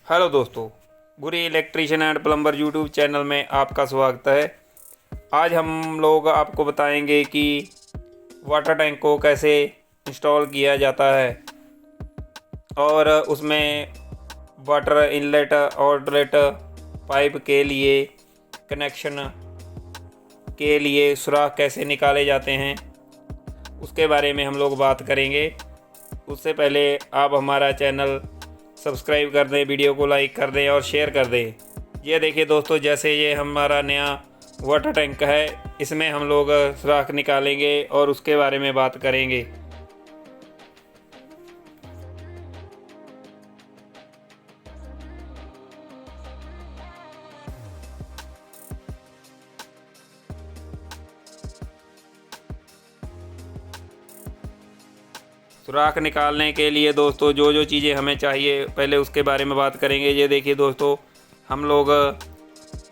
Hello दोस्तों, Guri electrician and plumber YouTube channel में आपका स्वागत है। आज हम लोग आपको बताएंगे कि वाटर टैंक को कैसे इंस्टॉल किया जाता है और उसमें वाटर इनलेट आउटलेट पाइप के लिए कनेक्शन के लिए सुराख कैसे निकाले जाते हैं, उसके बारे में हम लोग बात करेंगे। उससे पहले आप हमारा चैनल सब्सक्राइब कर दें, वीडियो को लाइक कर दें और शेयर कर दें। ये देखिए दोस्तों, जैसे ये हमारा नया वाटर टैंक है, इसमें हम लोग सुराख निकालेंगे और उसके बारे में बात करेंगे। सुराख निकालने के लिए दोस्तों जो जो चीज़ें हमें चाहिए, पहले उसके बारे में बात करेंगे। ये देखिए दोस्तों, हम लोग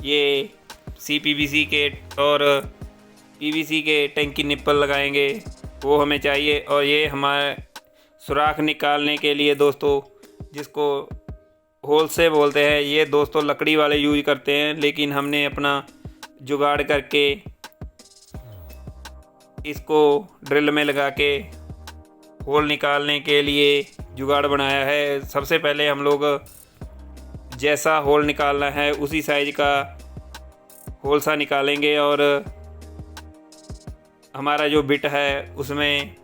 ये CPVC के और PVC के टैंक की निप्पल लगाएंगे, वो हमें चाहिए। और ये हमारे सुराख निकालने के लिए दोस्तों, जिसको होल से बोलते हैं, ये दोस्तों लकड़ी वाले यूज करते हैं, लेकिन हमने अपना जुगाड़ करके इसको ड्रिल में लगा के होल निकालने के लिए जुगाड़ बनाया है। सबसे पहले हम लोग जैसा होल निकालना है उसी साइज का होल सा निकालेंगे और हमारा जो बिट है उसमें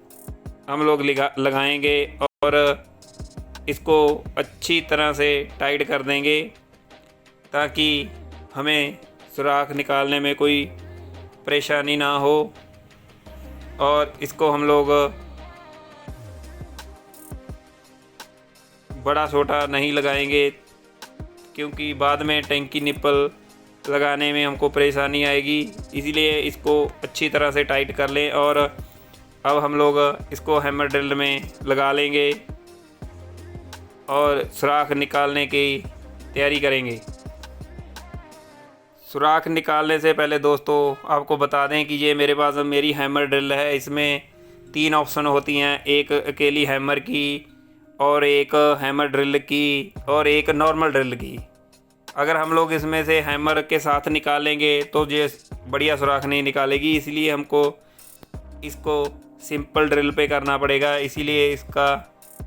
हम लोग लगाएंगे और इसको अच्छी तरह से टाइट कर देंगे ताकि हमें सुराख निकालने में कोई परेशानी ना हो। और इसको हम लोग बड़ा छोटा नहीं लगाएंगे, क्योंकि बाद में टैंक की निप्पल लगाने में हमको परेशानी आएगी। इसीलिए इसको अच्छी तरह से टाइट कर लें और अब हम लोग इसको हैमर ड्रिल में लगा लेंगे और सुराख निकालने की तैयारी करेंगे। सुराख निकालने से पहले दोस्तों आपको बता दें कि ये मेरे पास मेरी हैमर ड्रिल है। इसमें 3 ऑप्शन होती हैं, एक अकेली हैमर की और एक हैमर ड्रिल की और एक नॉर्मल ड्रिल की। अगर हम लोग इसमें से हैमर के साथ निकालेंगे तो ये बढ़िया सुराख नहीं निकालेगी, इसलिए हमको इसको सिंपल ड्रिल पे करना पड़ेगा। इसीलिए इसका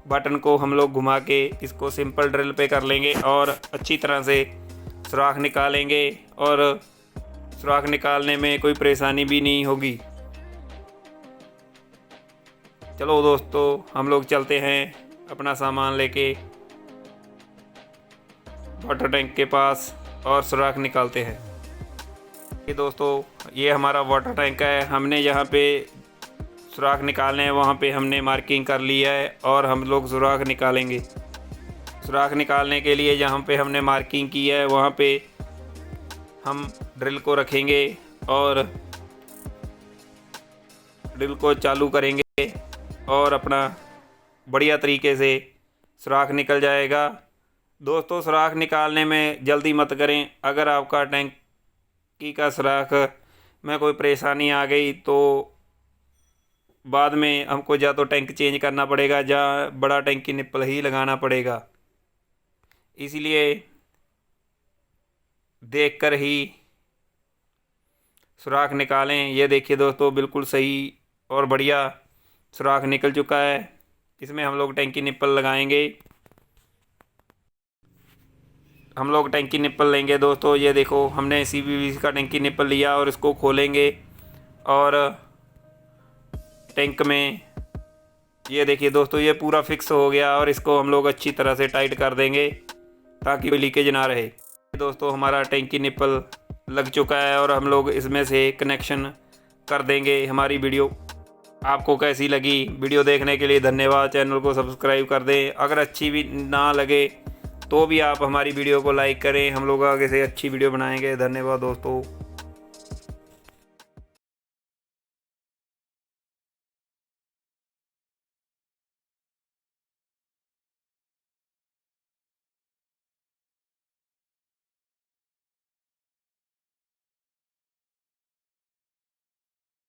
बटन को हम लोग घुमा के इसको सिंपल ड्रिल पे कर लेंगे और अच्छी तरह से सुराख निकालेंगे और सुराख निकालने में कोई परेशानी भी नहीं होगी। चलो दोस्तों, हम लोग चलते हैं अपना सामान लेके वाटर टैंक के पास और सुराख निकालते हैं। ये दोस्तों, ये हमारा वाटर टैंक है। हमने जहाँ पे सुराख निकालने हैं वहाँ पे हमने मार्किंग कर ली है और हम लोग सुराख निकालेंगे। सुराख निकालने के लिए जहाँ पे हमने मार्किंग की है वहाँ पे हम ड्रिल को रखेंगे और ड्रिल को चालू करेंगे और अपना बढ़िया तरीके से सुराख निकल जाएगा। दोस्तों, सुराख निकालने में जल्दी मत करें। अगर आपका टैंकी का सुराख में कोई परेशानी आ गई तो बाद में हमको या तो टैंक चेंज करना पड़ेगा या बड़ा टैंक की निप्पल ही लगाना पड़ेगा। इसलिए देखकर ही सुराख निकालें। ये देखिए दोस्तों, बिल्कुल सही और बढ़िया सुराख निकल चुका है। इसमें हम लोग टैंक की निप्पल लगाएंगे। हम लोग टैंक की निप्पल लेंगे दोस्तों। ये देखो, हमने CPVC का टैंक की निप्पल लिया और इसको खोलेंगे और टैंक में ये देखिए दोस्तों, ये पूरा फिक्स हो गया और इसको हम लोग अच्छी तरह से टाइट कर देंगे ताकि कोई लीकेज ना रहे। दोस्तों, हमारा टैंक की निप्पल लग चुका है और हम लोग इसमें से कनेक्शन कर देंगे। हमारी वीडियो आपको कैसी लगी? वीडियो देखने के लिए धन्यवाद। चैनल को सब्सक्राइब कर दें। अगर अच्छी भी ना लगे तो भी आप हमारी वीडियो को लाइक करें। हम लोग आगे से अच्छी वीडियो बनाएंगे। धन्यवाद दोस्तों।